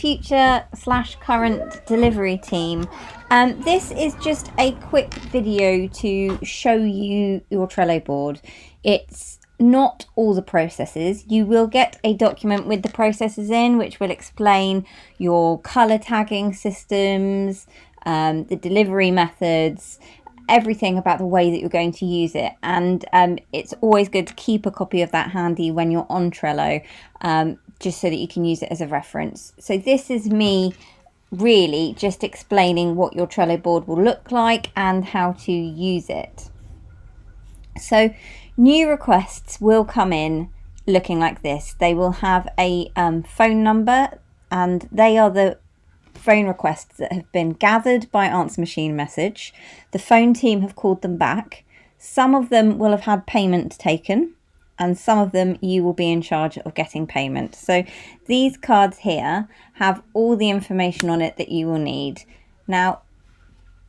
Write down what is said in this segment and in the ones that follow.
future / current delivery team. This is just a quick video to show you your Trello board. It's not all the processes. You will get a document with the processes in, which will explain your color tagging systems, the delivery methods, everything about the way that you're going to use it. And it's always good to keep a copy of that handy when you're on Trello, just so that you can use it as a reference. So this is me really just explaining what your Trello board will look like and how to use it. So new requests will come in looking like this. They will have a phone number, and they are the phone requests that have been gathered by Answer Machine Message. The phone team have called them back. Some of them will have had payment taken, and some of them you will be in charge of getting payment. So these cards here have all the information on it that you will need. Now,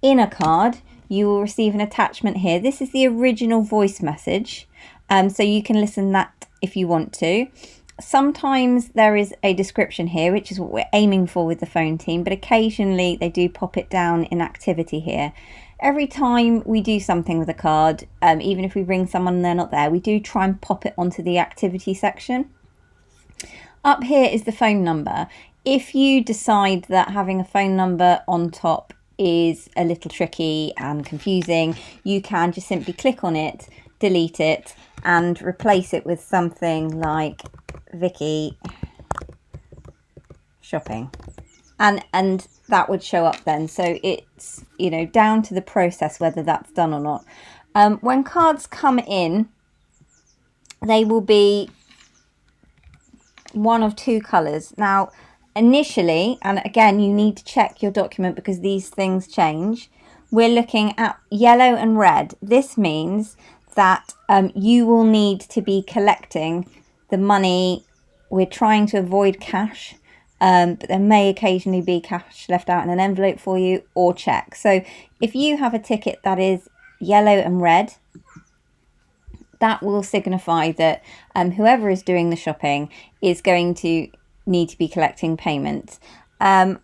in a card, you will receive an attachment here. This is the original voice message, so you can listen that if you want to. Sometimes there is a description here, which is what we're aiming for with the phone team, but occasionally they do pop it down in activity here. Every time we do something with a card, even if we ring someone and they're not there, we do try and pop it onto the activity section. Up here is the phone number. If you decide that having a phone number on top is a little tricky and confusing, you can just simply click on it, delete it, and replace it with something like Vicky shopping, and that would show up then. So it's, you know, down to the process whether that's done or not. When cards come in, they will be one of two colors. Now initially, and again you need to check your document because these things change, we're looking at yellow and red. This means that you will need to be collecting the money. We're trying to avoid cash, but there may occasionally be cash left out in an envelope for you, or check. So if you have a ticket that is yellow and red, that will signify that whoever is doing the shopping is going to need to be collecting payment.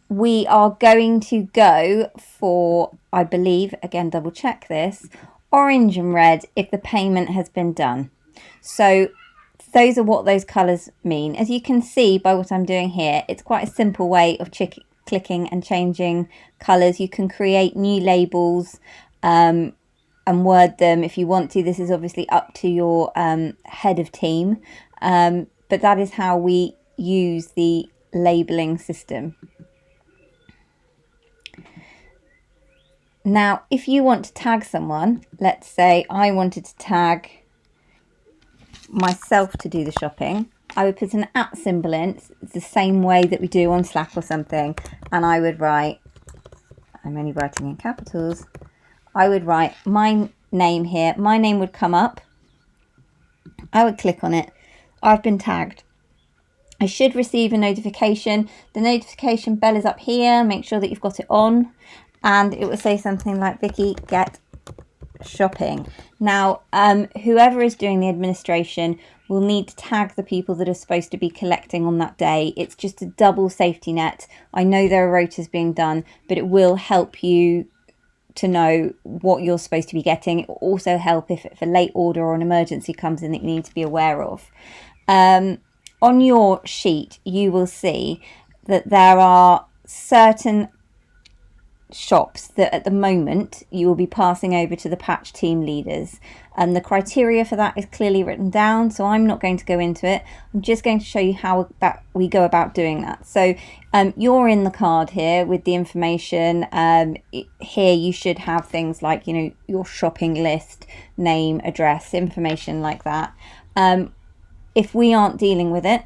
We are going to go for, I believe, again double check this, orange and red if the payment has been done. So those are what those colours mean. As you can see by what I'm doing here, it's quite a simple way of clicking and changing colours. You can create new labels and word them if you want to. This is obviously up to your head of team, but that is how we use the labelling system. Now, if you want to tag someone, let's say I wanted to tag myself to do the shopping, I would put an @ symbol in. It's the same way that we do on Slack or something, and I would write, I'm only writing in capitals, I would write my name here. My name would come up. I would click on it. I've been tagged. I should receive a notification. The notification bell is up here. Make sure that you've got it on. And it will say something like Vicky get shopping. Now, whoever is doing the administration will need to tag the people that are supposed to be collecting on that day. It's just a double safety net. I know there are rotas being done, but it will help you to know what you're supposed to be getting. It will also help if a late order or an emergency comes in that you need to be aware of. On your sheet, you will see that there are certain shops that at the moment you will be passing over to the patch team leaders, and the criteria for that is clearly written down, so I'm not going to go into it. I'm just going to show you how we go about doing that. So you're in the card here with the information. Here you should have things like, you know, your shopping list, name, address, information like that. If we aren't dealing with it,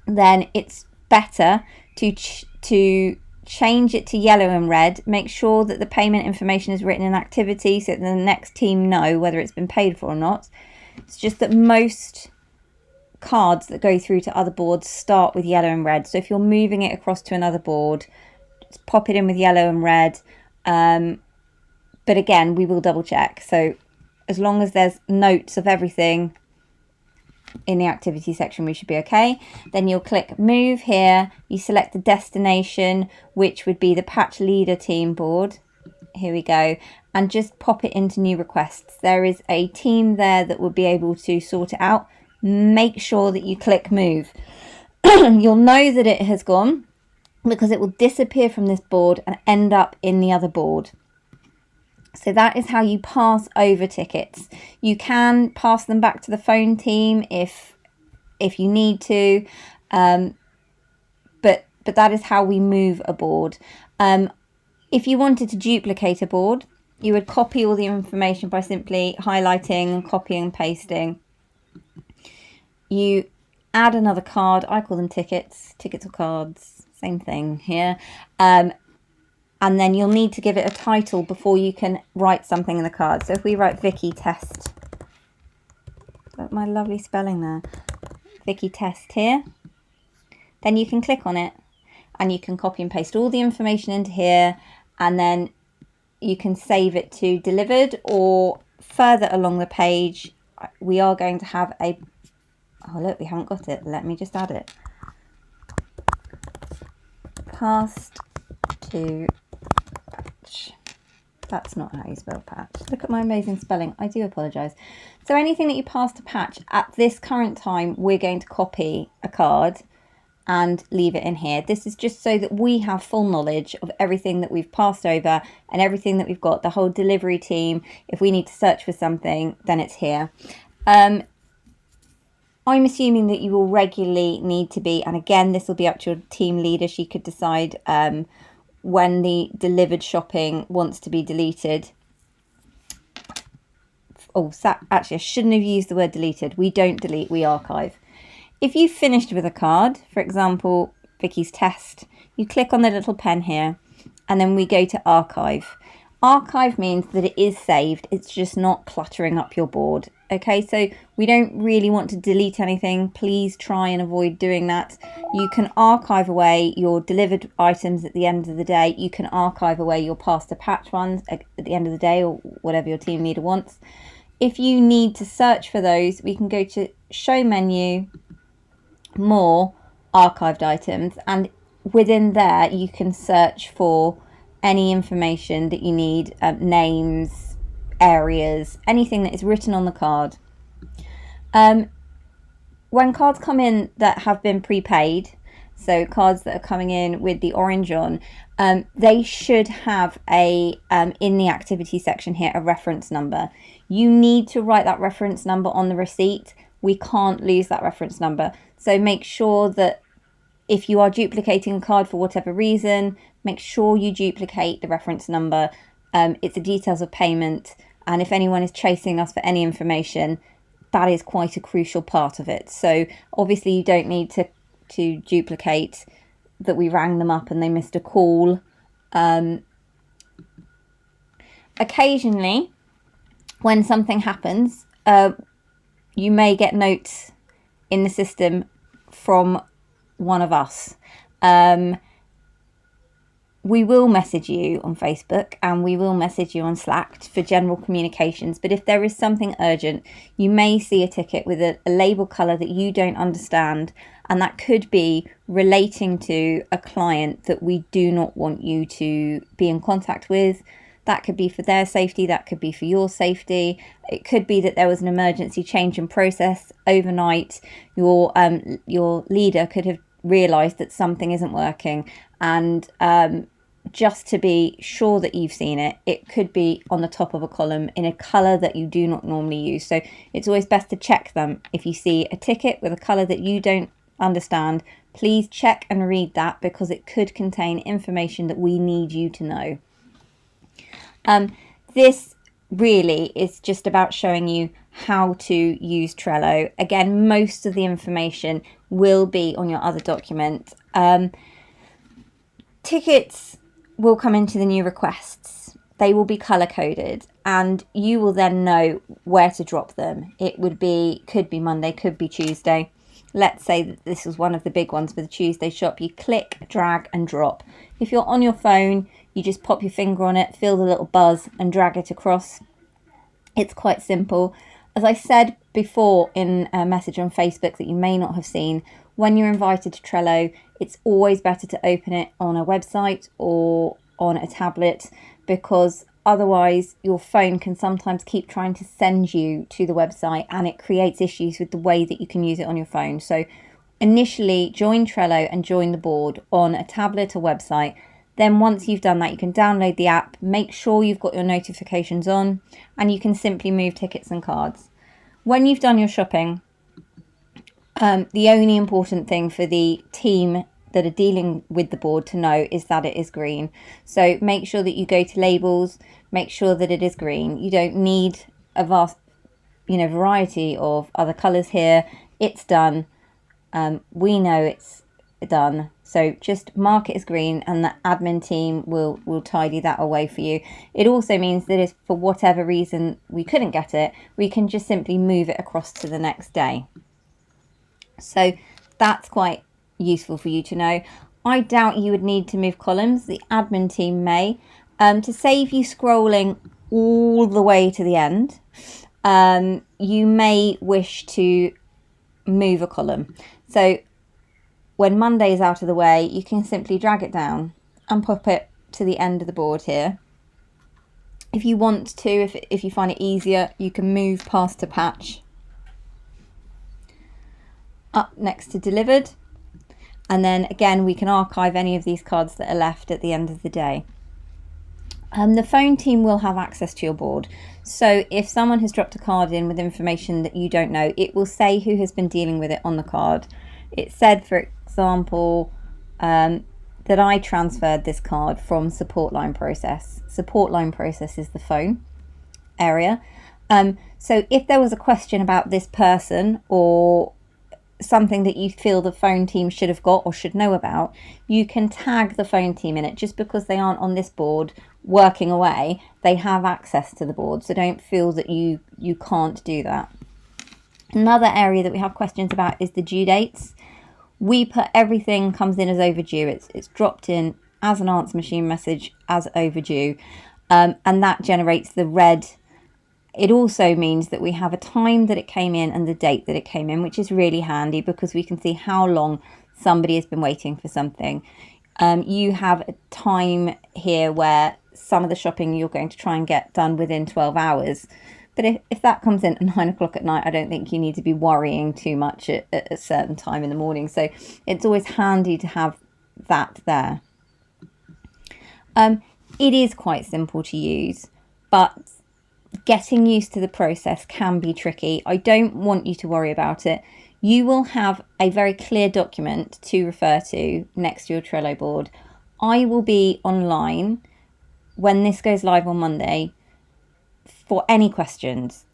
then it's better to change it to yellow and red. Make sure that the payment information is written in activity so that the next team know whether it's been paid for or not. It's just that most cards that go through to other boards start with yellow and red. So if you're moving it across to another board, just pop it in with yellow and red. But again, we will double check. So as long as there's notes of everything in the activity section, we should be okay. Then you'll click move here. You select the destination, which would be the patch leader team board. Here we go. And just pop it into new requests. There is a team there that will be able to sort it out. Make sure that you click move. You'll know that it has gone because it will disappear from this board and end up in the other board. So that is how you pass over tickets. You can pass them back to the phone team if you need to, but that is how we move a board. If you wanted to duplicate a board, you would copy all the information by simply highlighting and copying and pasting. You add another card. I call them tickets or cards, same thing here. And then you'll need to give it a title before you can write something in the card. So if we write Vicky Test, my lovely spelling there, Vicky Test here, then you can click on it and you can copy and paste all the information into here, and then you can save it to delivered, or further along the page, we are going to have a, oh look, we haven't got it. Let me just add it. Passed to patch. That's not how you spell patch. Look at my amazing spelling. I do apologise. So anything that you pass to patch at this current time, we're going to copy a card and leave it in here. This is just so that we have full knowledge of everything that we've passed over and everything that we've got, the whole delivery team. If we need to search for something, then it's here. I'm assuming that you will regularly need to be, and again, this will be up to your team leader. She could decide when the delivered shopping wants to be deleted. Oh, actually, I shouldn't have used the word deleted. We don't delete, we archive. If you've finished with a card, for example, Vicky's Test, you click on the little pen here, and then we go to archive. Archive means that it is saved. It's just not cluttering up your board. Okay, so we don't really want to delete anything. Please try and avoid doing that. You can archive away your delivered items at the end of the day. You can archive away your pass to patch ones at the end of the day, or whatever your team leader wants. If you need to search for those, we can go to show menu, more, archived items, and within there you can search for any information that you need, names, areas, anything that is written on the card. When cards come in that have been prepaid, so cards that are coming in with the orange on, they should have a in the activity section here a reference number. You need to write that reference number on the receipt. We can't lose that reference number, so make sure that if you are duplicating a card for whatever reason, make sure you duplicate the reference number. It's the details of payment, and if anyone is chasing us for any information, that is quite a crucial part of it. So obviously you don't need to duplicate that we rang them up and they missed a call. Occasionally, when something happens, you may get notes in the system from one of us. We will message you on Facebook and we will message you on Slack for general communications. But if there is something urgent, you may see a ticket with a label colour that you don't understand, and that could be relating to a client that we do not want you to be in contact with. That could be for their safety, that could be for your safety. It could be that there was an emergency change in process overnight. Your leader could have realised that something isn't working, and just to be sure that you've seen it, it could be on the top of a column in a colour that you do not normally use. So it's always best to check them. If you see a ticket with a colour that you don't understand, please check and read that, because it could contain information that we need you to know. This really is just about showing you how to use Trello. Again, most of the information will be on your other document. Tickets will come into the new requests. They will be color coded, and you will then know where to drop them. It could be Monday, could be Tuesday. Let's say that this was one of the big ones for the Tuesday shop. You click, drag and drop. If you're on your phone, you just pop your finger on it, feel the little buzz and drag it across. It's quite simple. As I said before in a message on Facebook that you may not have seen. When you're invited to Trello, it's always better to open it on a website or on a tablet, because otherwise your phone can sometimes keep trying to send you to the website, and it creates issues with the way that you can use it on your phone. So initially join Trello and join the board on a tablet or website. Then once you've done that, you can download the app, make sure you've got your notifications on, and you can simply move tickets and cards. When you've done your shopping, the only important thing for the team that are dealing with the board to know is that it is green. So make sure that you go to labels, make sure that it is green. You don't need a vast, variety of other colours here. It's done. We know it's done. So just mark it as green, and the admin team will tidy that away for you. It also means that if for whatever reason we couldn't get it, we can just simply move it across to the next day. So that's quite useful for you to know. I doubt you would need to move columns. The admin team may. To save you scrolling all the way to the end, you may wish to move a column. So when Monday is out of the way, you can simply drag it down and pop it to the end of the board here. If you want to, if you find it easier, you can move past to patch up next to delivered. And then again, we can archive any of these cards that are left at the end of the day. The phone team will have access to your board. So if someone has dropped a card in with information that you don't know, it will say who has been dealing with it on the card. It said, for example, that I transferred this card from support line process. Support line process is the phone area. So if there was a question about this person or something that you feel the phone team should have got or should know about, you can tag the phone team in it. Just because they aren't on this board working away, they have access to the board, so don't feel that you can't do that. Another area that we have questions about is the due dates. We put everything comes in as overdue. It's dropped in as an answer machine message as overdue, and that generates the red. It also means that we have a time that it came in and the date that it came in, which is really handy because we can see how long somebody has been waiting for something. You have a time here where some of the shopping you're going to try and get done within 12 hours. But if that comes in at 9 o'clock at night, I don't think you need to be worrying too much at a certain time in the morning. So it's always handy to have that there. It is quite simple to use, but getting used to the process can be tricky. I don't want you to worry about it. You will have a very clear document to refer to next to your Trello board. I will be online when this goes live on Monday for any questions.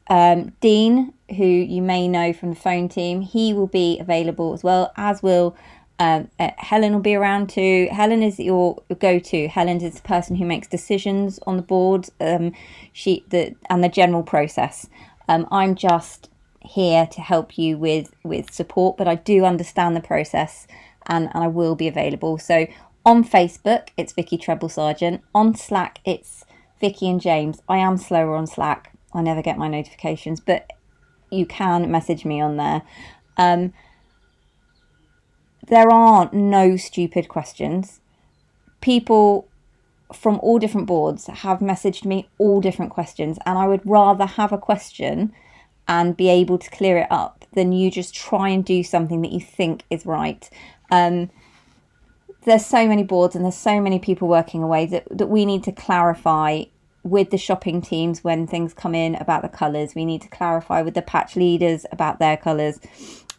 Dean, who you may know from the phone team, he will be available as well, as will Helen will be around too. Helen is your go-to. Helen is the person who makes decisions on the board, and the general process. I'm just here to help you with support, but I do understand the process, and I will be available. So on Facebook, it's Vicky Trebble-Sargent. On Slack, it's Vicky and James. I am slower on Slack. I never get my notifications, but you can message me on there. There are no stupid questions. People from all different boards have messaged me all different questions, and I would rather have a question and be able to clear it up than you just try and do something that you think is right. There's so many boards and there's so many people working away that we need to clarify with the shopping teams when things come in about the colours. We need to clarify with the patch leaders about their colours.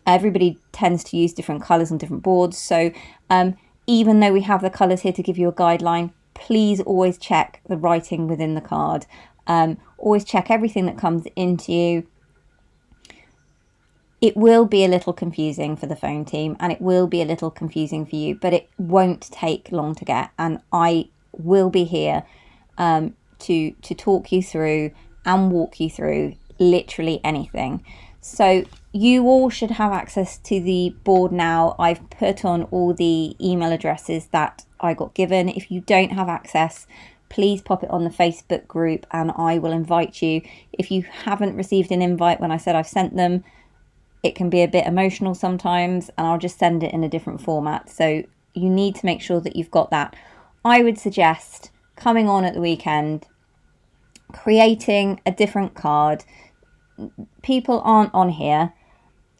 Everybody tends to use different colours on different boards. So even though we have the colours here to give you a guideline, please always check the writing within the card. Always check everything that comes into you. It will be a little confusing for the phone team and it will be a little confusing for you, but it won't take long to get. And I will be here to talk you through and walk you through literally anything. So you all should have access to the board now. I've put on all the email addresses that I got given. If you don't have access, please pop it on the Facebook group and I will invite you. If you haven't received an invite when I said I've sent them, it can be a bit emotional sometimes, and I'll just send it in a different format. So you need to make sure that you've got that. I would suggest coming on at the weekend, creating a different card. People aren't on here,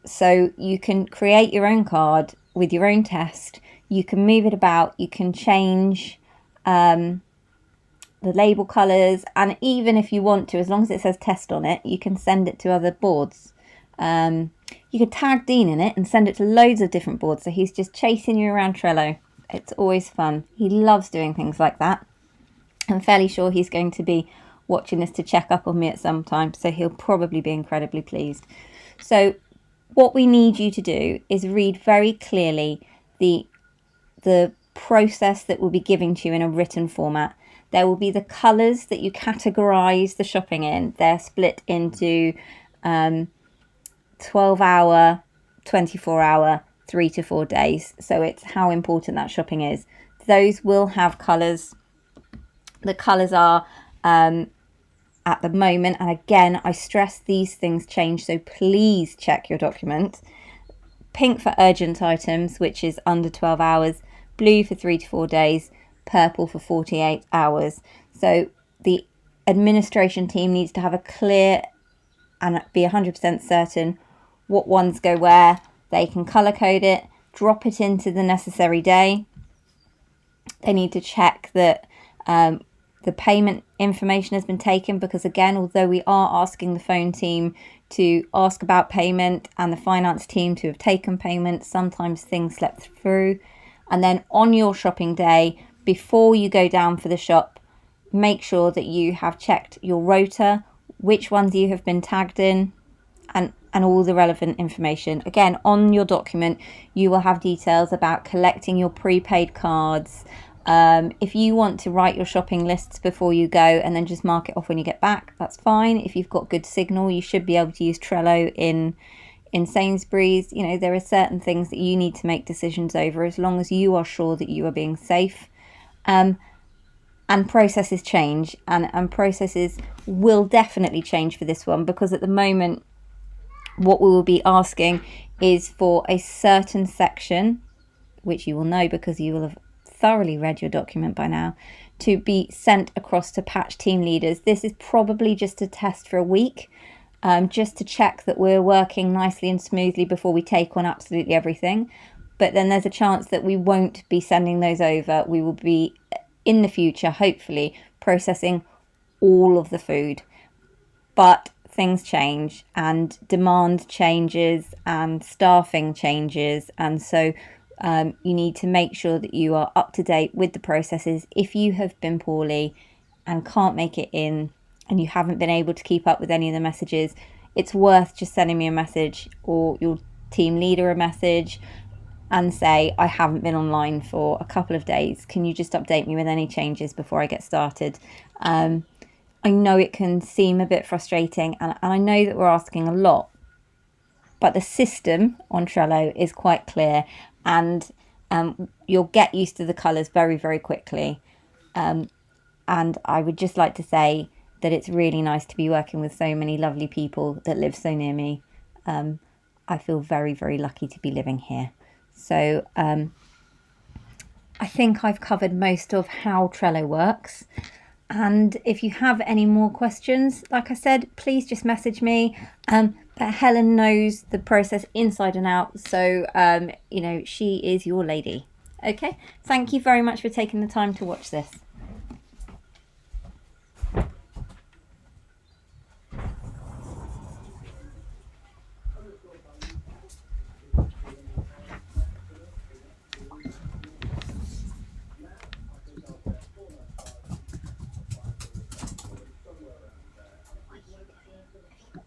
so you can create your own card with your own test. You can move it about, you can change the label colours, and even if you want to, as long as it says test on it, you can send it to other boards. You could tag Dean in it and send it to loads of different boards, so he's just chasing you around Trello. It's always fun. He loves doing things like that. I'm fairly sure he's going to be watching this to check up on me at some time, so he'll probably be incredibly pleased. So what we need you to do is read very clearly the process that will be given to you in a written format. There will be the colours that you categorise the shopping in. They're split into 12-hour, 24-hour, 3 to 4 days. So it's how important that shopping is. Those will have colours. The colours are at the moment, and again, I stress these things change, so please check your document. Pink for urgent items, which is under 12 hours, blue for 3 to 4 days, purple for 48 hours. So the administration team needs to have a clear and be 100% certain what ones go where. They can colour code it, drop it into the necessary day. They need to check that the payment information has been taken, because again, although we are asking the phone team to ask about payment and the finance team to have taken payment, sometimes things slip through. And then on your shopping day, before you go down for the shop, make sure that you have checked your rota, which ones you have been tagged in, and all the relevant information. Again, on your document, you will have details about collecting your prepaid cards. If you want to write your shopping lists before you go and then just mark it off when you get back, that's fine. If you've got good signal, you should be able to use Trello in Sainsbury's. You know, there are certain things that you need to make decisions over as long as you are sure that you are being safe. And processes change, and processes will definitely change for this one, because at the moment what we will be asking is for a certain section, which you will know because you will have thoroughly read your document by now, to be sent across to patch team leaders. This is probably just a test for a week, just to check that we're working nicely and smoothly before we take on absolutely everything. But then there's a chance that we won't be sending those over. We will be, in the future, hopefully, processing all of the food. But things change, and demand changes, and staffing changes, and so you need to make sure that you are up to date with the processes. If you have been poorly and can't make it in, and you haven't been able to keep up with any of the messages, it's worth just sending me a message or your team leader a message and say, I haven't been online for a couple of days. Can you just update me with any changes before I get started? I know it can seem a bit frustrating, and I know that we're asking a lot, but the system on Trello is quite clear, and you'll get used to the colours very, very quickly. And I would just like to say that it's really nice to be working with so many lovely people that live so near me. I feel very, very lucky to be living here. So I think I've covered most of how Trello works. And if you have any more questions, like I said, please just message me. But Helen knows the process inside and out. So, you know, she is your lady. Okay. Thank you very much for taking the time to watch this.